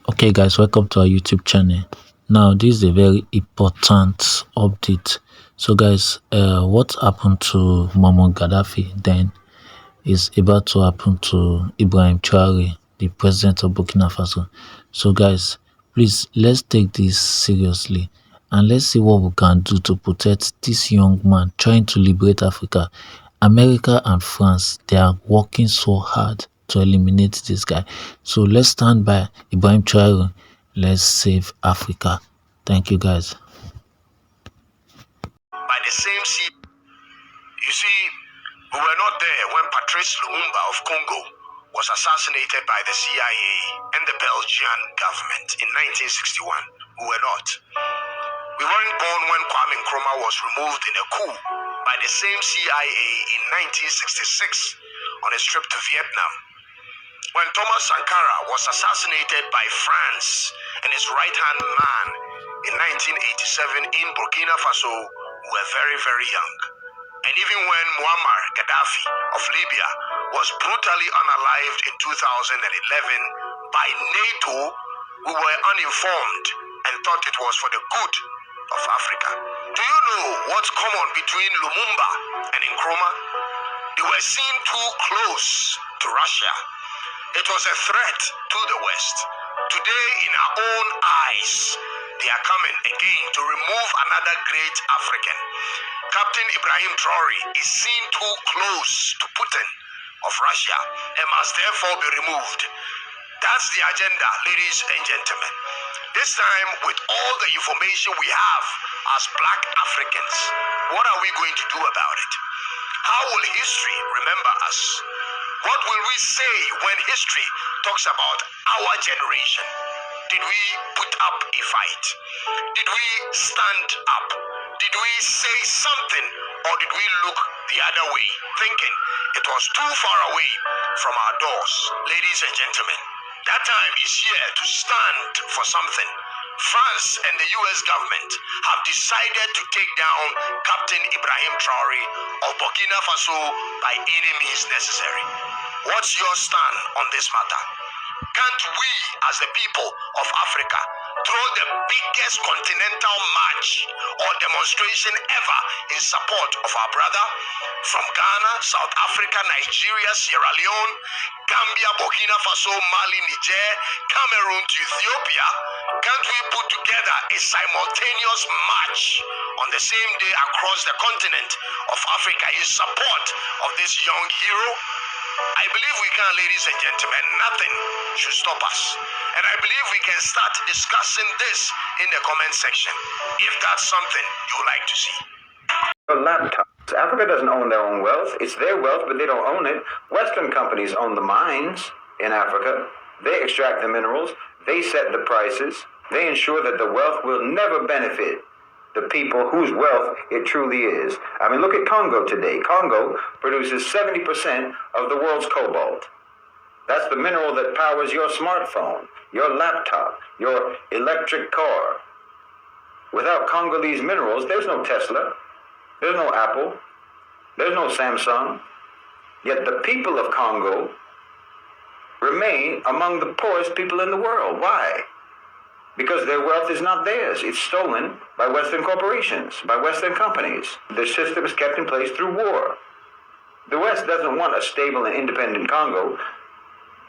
Okay guys, welcome to our YouTube channel. Now this is a very important update. So guys, what happened to Ghadaffi then is about to happen to Ibrahim Traore, the president of Burkina Faso. So guys, please let's take this seriously and let's see what we can do to protect this young man trying to liberate Africa. America and France, they are working so hard to eliminate this guy. So let's stand by Ibrahim Traore. Let's save Africa. Thank you guys. By the same sea, you see, we were not there when Patrice Lumumba of Congo was assassinated by the CIA and the Belgian government in 1961. We were not. We weren't born when Kwame Nkrumah was removed in a coup by the same CIA in 1966 on his trip to Vietnam. When Thomas Sankara was assassinated by France and his right-hand man in 1987 in Burkina Faso, we were very, very young. And even when Muammar Gaddafi of Libya was brutally unalived in 2011 by NATO, we were uninformed and thought it was for the good of Africa. Do you know what's common between Lumumba and Nkrumah? They were seen too close to Russia. It was a threat to the West. Today, in our own eyes, they are coming again to remove another great African. Captain Ibrahim Traore is seen too close to Putin of Russia and must therefore be removed. That's the agenda, ladies and gentlemen. This time, with all the information we have as Black Africans, what are we going to do about it? How will history remember us? What will we say when history talks about our generation? Did we put up a fight? Did we stand up? Did we say something, or did we look the other way, thinking it was too far away from our doors? Ladies and gentlemen, that time is here to stand for something. France and the US government have decided to take down Captain Ibrahim Traore of Burkina Faso by any means necessary. What's your stand on this matter? Can't we, as the people of Africa, throw the biggest continental march or demonstration ever in support of our brother? From Ghana, South Africa, Nigeria, Sierra Leone, Gambia, Burkina Faso, Mali, Niger, Cameroon to Ethiopia, can't we put together a simultaneous march on the same day across the continent of Africa in support of this young hero? I believe we can, ladies and gentlemen. Nothing should stop us. And I believe we can start discussing this in the comment section, if that's something you would like to see. Laptops. Africa doesn't own their own wealth. It's their wealth, but they don't own it. Western companies own the mines in Africa. They extract the minerals. They set the prices. They ensure that the wealth will never benefit the people whose wealth it truly is. I mean, look at Congo today. Congo produces 70% of the world's cobalt. That's the mineral that powers your smartphone, your laptop, your electric car. Without Congolese minerals, there's no Tesla, there's no Apple, there's no Samsung. Yet the people of Congo remain among the poorest people in the world. Why? Because their wealth is not theirs. It's stolen by Western corporations, by Western companies. The system is kept in place through war. The West doesn't want a stable and independent Congo.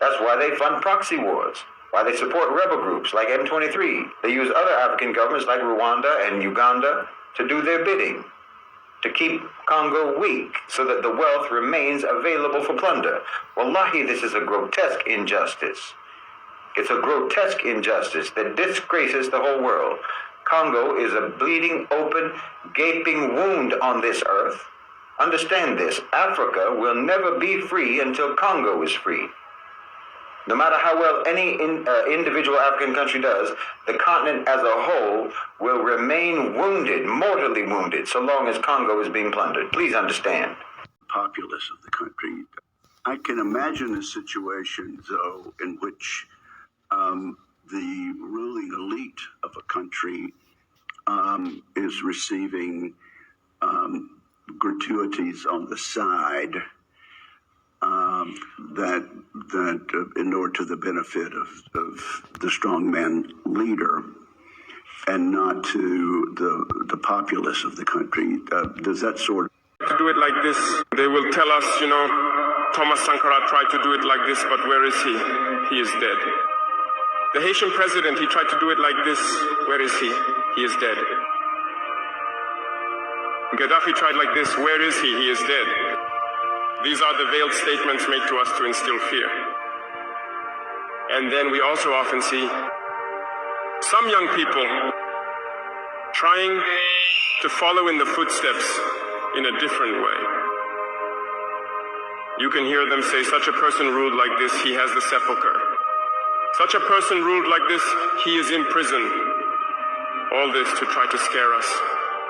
That's why they fund proxy wars, why they support rebel groups like M23. They use other African governments like Rwanda and Uganda to do their bidding, to keep Congo weak so that the wealth remains available for plunder. Wallahi, this is a grotesque injustice. It's a grotesque injustice that disgraces the whole world. Congo is a bleeding, open, gaping wound on this earth. Understand this, Africa will never be free until Congo is free. No matter how well any individual African country does, the continent as a whole will remain wounded, mortally wounded, so long as Congo is being plundered. Please understand. Populace of the country. I can imagine a situation, though, in which the ruling elite of a country is receiving gratuities on the side that in order to the benefit of the strongman leader and not to the populace of the country. Does that sort of... To do it like this, they will tell us, Thomas Sankara tried to do it like this, but where is he? He is dead. The Haitian president, he tried to do it like this. Where is he? He is dead. Gaddafi tried like this. Where is he? He is dead. These are the veiled statements made to us to instill fear. And then we also often see some young people trying to follow in the footsteps in a different way. You can hear them say, such a person ruled like this, he has the sepulcher. Such a person ruled like this, he is in prison. All this to try to scare us,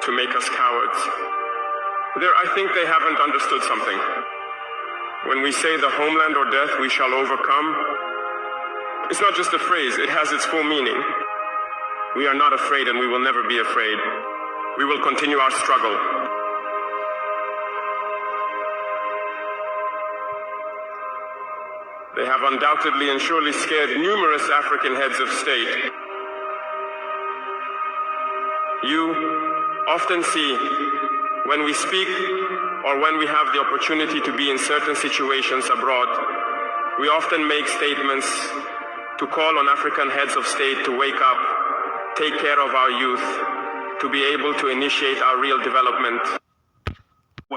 to make us cowards. I think they haven't understood something. When we say the homeland or death, we shall overcome, it's not just a phrase, it has its full meaning. We are not afraid and we will never be afraid. We will continue our struggle. They have undoubtedly and surely scared numerous African heads of state. You often see when we speak or when we have the opportunity to be in certain situations abroad, we often make statements to call on African heads of state to wake up, take care of our youth, to be able to initiate our real development.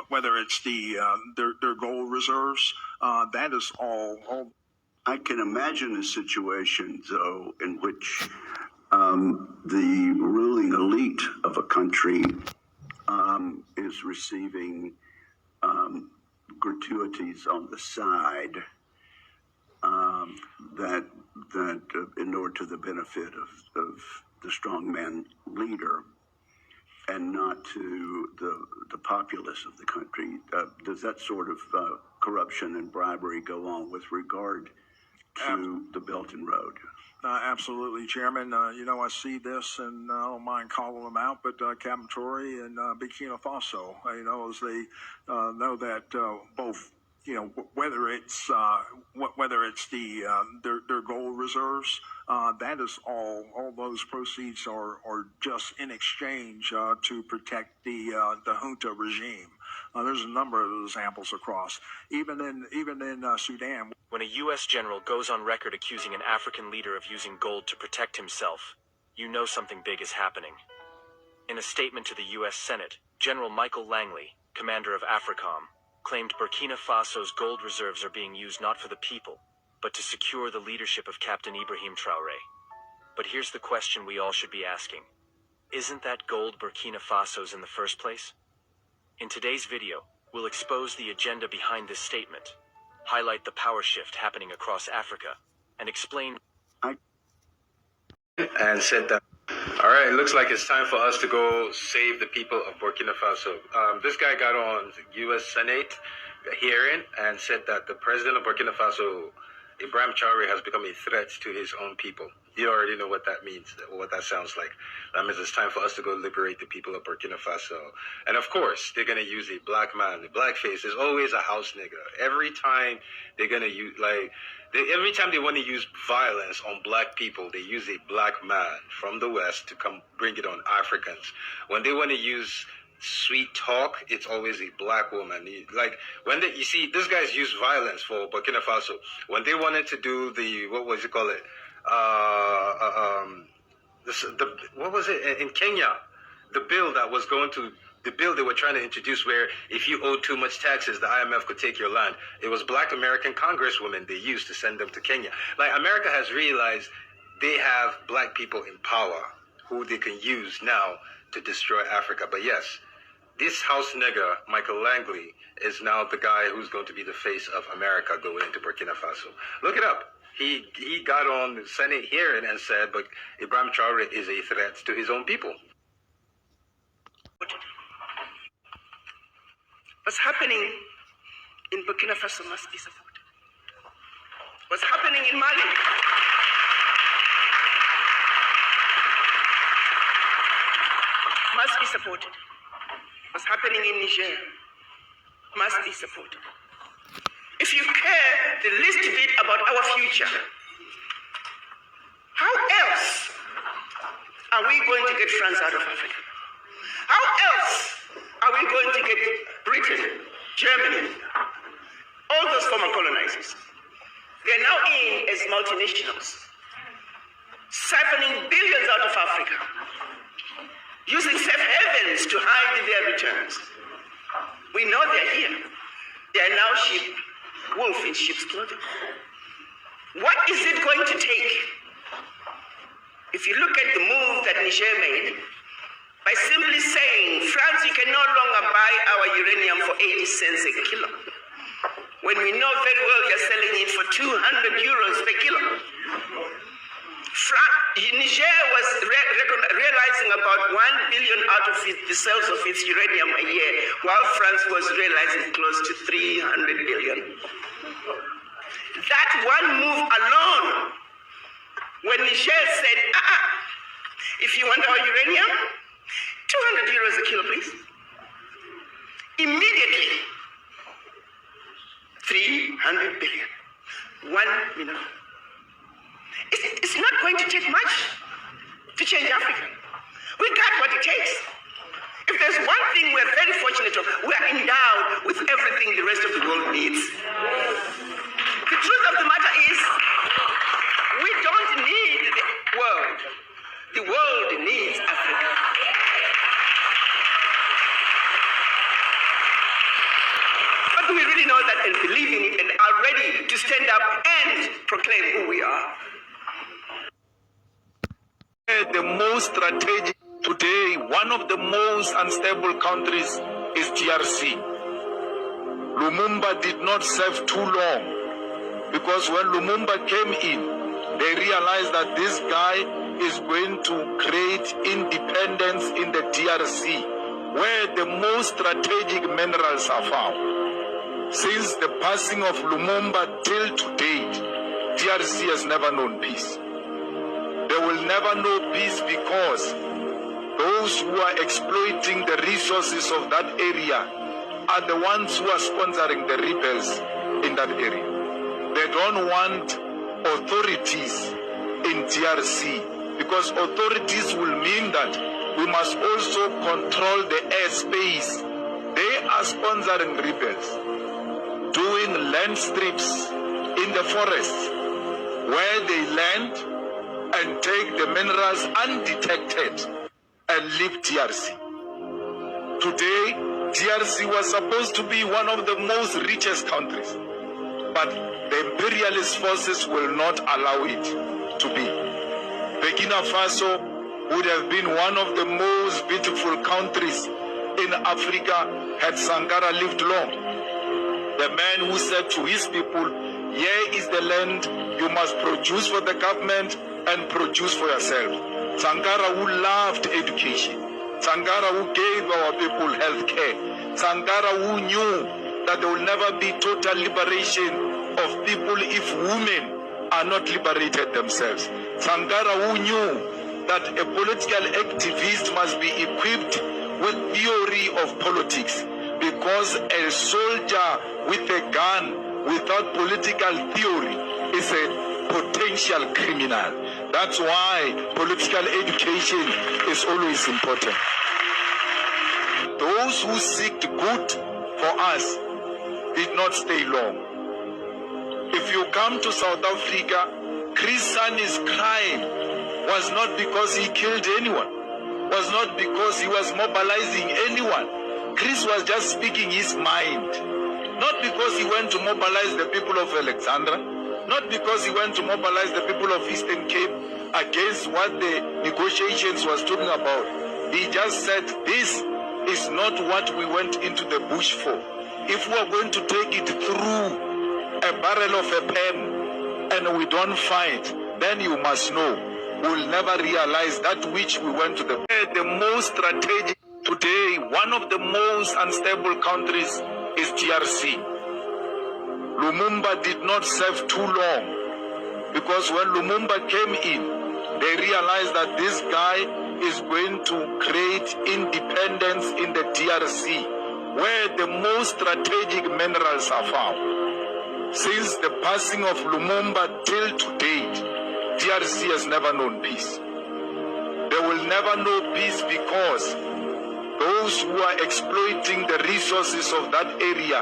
Whether it's their gold reserves, that is all. I can imagine a situation, though, in which the ruling elite of a country is receiving gratuities on the side that inure to the benefit of the strongman leader and not to the populace of the country. Does that sort of corruption and bribery go on with regard to the Belt and Road? Absolutely, Chairman. I see this, and I don't mind calling them out, but Captain Traore and Burkina Faso, as they know that both, whether it's their gold reserves, that is all those proceeds are just in exchange to protect the junta regime. There's a number of examples across, even in Sudan. When a U.S. general goes on record accusing an African leader of using gold to protect himself, you know something big is happening. In a statement to the U.S. Senate, General Michael Langley, commander of AFRICOM, claimed Burkina Faso's gold reserves are being used not for the people, but to secure the leadership of Captain Ibrahim Traore. But here's the question we all should be asking. Isn't that gold Burkina Faso's in the first place? In today's video, we'll expose the agenda behind this statement, highlight the power shift happening across Africa, and explain. And said that, all right, it looks like it's time for us to go save the people of Burkina Faso. This guy got on the U.S. Senate hearing and said that the president of Burkina Faso, Ibrahim Traore, has become a threat to his own people. You already know what that means, what that sounds like. That means it's time for us to go liberate the people of Burkina Faso. And of course, they're going to use a black man. The blackface is always a house nigga. Every time they're going to use, every time they want to use violence on black people, they use a black man from the West to come bring it on Africans. When they want to use sweet talk, it's always a black woman. You see, these guys use violence for Burkina Faso. When they wanted to do what was it in Kenya? The bill they were trying to introduce, where if you owed too much taxes, the IMF could take your land. It was black American congresswomen they used to send them to Kenya. America has realized they have black people in power who they can use now to destroy Africa. But yes, this house nigger, Michael Langley, is now the guy who's going to be the face of America going into Burkina Faso. Look it up. He got on the Senate hearing and said, but Ibrahim Traore is a threat to his own people. What's happening in Burkina Faso must be supported. What's happening in Mali must be supported. What's happening in Niger must be supported. If you care the least bit about our future, how going to get France out of Africa? How else are we going to get Britain, Germany, all those former colonizers? They're now in as multinationals, siphoning billions out of Africa, using safe havens to hide their returns. We know they're here. They are now wolf in sheep's clothing. What is it going to take? If you look at the move that Niger made, by simply saying, France, you can no longer buy our uranium for 80 cents a kilo, when we know very well you're selling it for 200 euros per kilo. Niger was realizing about 1 billion out of the sales of its uranium a year, while France was realizing close to 300 billion. That one move alone, when Niger said, if you want our uranium, 200 euros a kilo, please. Immediately, 300 billion. 1 million. It's not going to take much to change Africa. We got what it takes. If there's one thing we're very fortunate of, we're endowed with everything the rest of the world needs. The truth of the matter is, we don't need the world. The world needs Africa. But we really know that and believe in it and are ready to stand up and proclaim who we are. The most strategic today, one of the most unstable countries is DRC. Lumumba did not serve too long, because when Lumumba came in, they realized that this guy is going to create independence in the DRC, where the most strategic minerals are found. Since the passing of Lumumba till to date, DRC has never known peace. They will never know peace because those who are exploiting the resources of that area are the ones who are sponsoring the rebels in that area. They don't want authorities in DRC, because authorities will mean that we must also control the airspace. They are sponsoring rebels, doing land strips in the forests where they land and take the minerals undetected and leave DRC. Today, DRC was supposed to be one of the most richest countries, but the imperialist forces will not allow it to be. Burkina Faso would have been one of the most beautiful countries in Africa had Sankara lived long. The man who said to his people, here is the land, you must produce for the government and produce for yourself. Sankara who loved education. Sankara who gave our people health care. Sankara who knew that there will never be total liberation of people if women are not liberated themselves. Sankara who knew that a political activist must be equipped with theory of politics, because a soldier with a gun without political theory is a potential criminal. That's why political education is always important. Those who seek good for us did not stay long. If you come to South Africa, Chris Sani's crime was not because he killed anyone, was not because he was mobilizing anyone. Chris was just speaking his mind. Not because he went to mobilize the people of Alexandra, not because he went to mobilize the people of Eastern Cape against what the negotiations was talking about. He just said, this is not what we went into the bush for. If we are going to take it through a barrel of a pen and we don't fight, then you must know we'll never realize that which we went to the most strategic today, one of the most unstable countries is DRC. Lumumba did not serve too long, because when Lumumba came in, they realized that this guy is going to create independence in the DRC, where the most strategic minerals are found. Since the passing of Lumumba till to date, DRC has never known peace. They they will never know peace, because those who are exploiting the resources of that area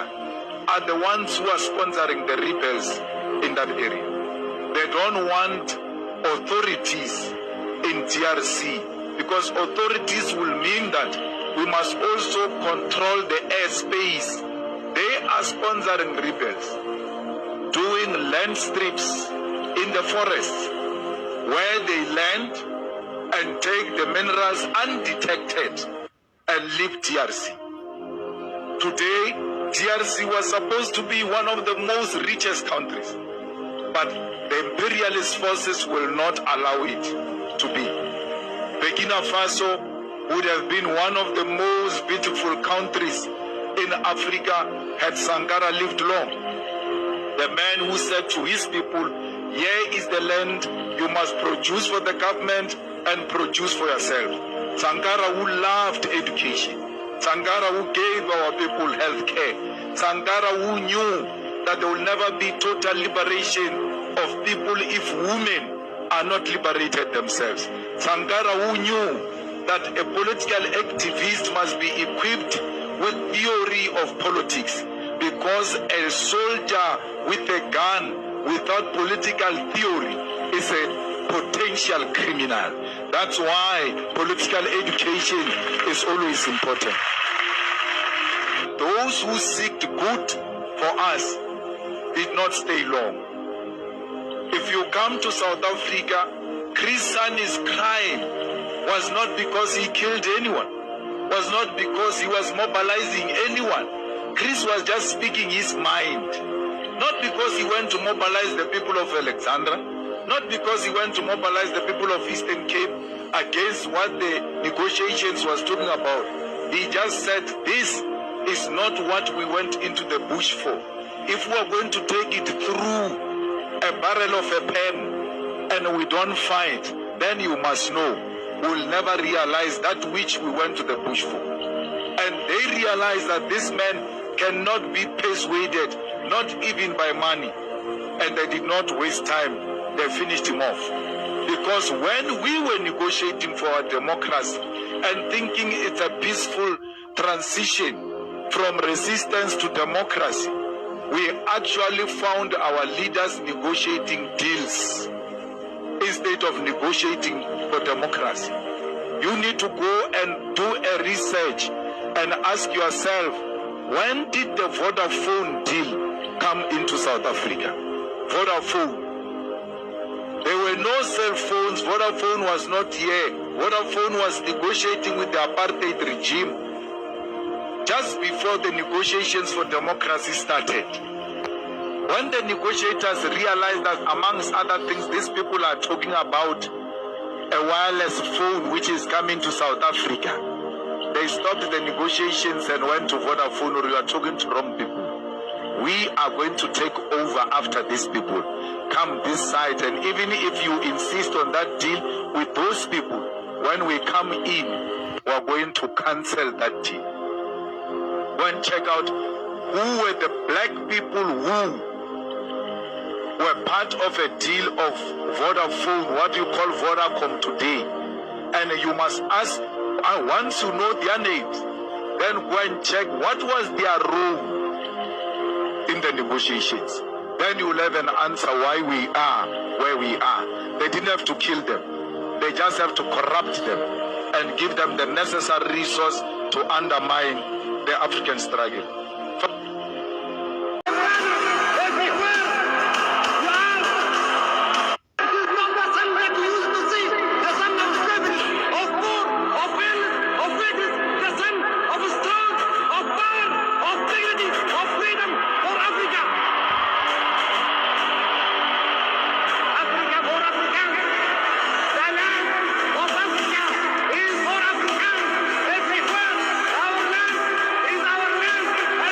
are the ones who are sponsoring the rebels in that area. They don't want authorities in DRC, because authorities will mean that we must also control the airspace. They are sponsoring rebels, doing land strips in the forests where they land and take the minerals undetected and leave DRC. Today, DRC was supposed to be one of the most richest countries, but the imperialist forces will not allow it to be. Burkina Faso would have been one of the most beautiful countries in Africa had Sankara lived long. The man who said to his people, here is the land, you must produce for the government and produce for yourself. Sankara who loved education. Sankara who gave our people health care. Sankara who knew that there will never be total liberation of people if women are not liberated themselves. Sankara who knew that a political activist must be equipped with theory of politics, because a soldier with a gun without political theory is a potential criminal. That's why political education is always important. Those who seek good for us did not stay long. If you come to South Africa, Chris Sani's crime was not because he killed anyone, was not because he was mobilizing anyone. Chris was just speaking his mind. Not because he went to mobilize the people of Alexandra, not because he went to mobilize the people of Eastern Cape against what the negotiations was talking about. He just said, this is not what we went into the bush for. If we are going to take it through a barrel of a pen and we don't fight, then you must know we'll never realize that which we went to the bush for. And they realized that this man cannot be persuaded, not even by money. And they did not waste time. They finished him off. Because when we were negotiating for our democracy and thinking it's a peaceful transition from resistance to democracy, we actually found our leaders negotiating deals instead of negotiating for democracy. You need to go and do a research and ask yourself, when did the Vodafone deal come into South Africa? Vodafone. There were no cell phones. Vodafone was not here. Vodafone was negotiating with the apartheid regime just before the negotiations for democracy started. When the negotiators realized that, amongst other things, these people are talking about a wireless phone which is coming to South Africa, they stopped the negotiations and went to Vodafone, or you are talking to wrong people. We are going to take over after these people. Come this side, and even if you insist on that deal with those people, when we come in, we are going to cancel that deal. Go and check out who were the black people who were part of a deal of Vodafone, what you call Vodacom today. And you must ask, once you know their names, then go and check what was their role in the negotiations. Then you will have an answer why we are where we are. They didn't have to kill them. They just have to corrupt them and give them the necessary resource to undermine the African struggle. Our land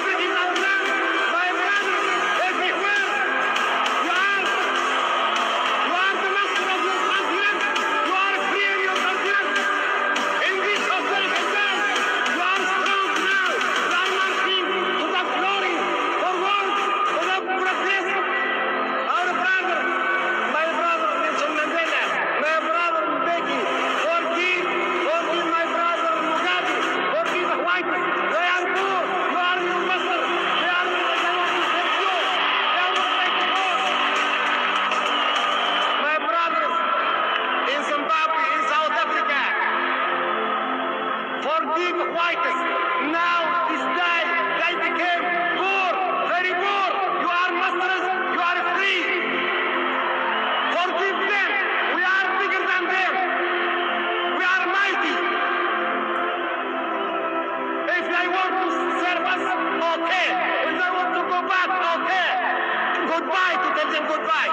goodbye.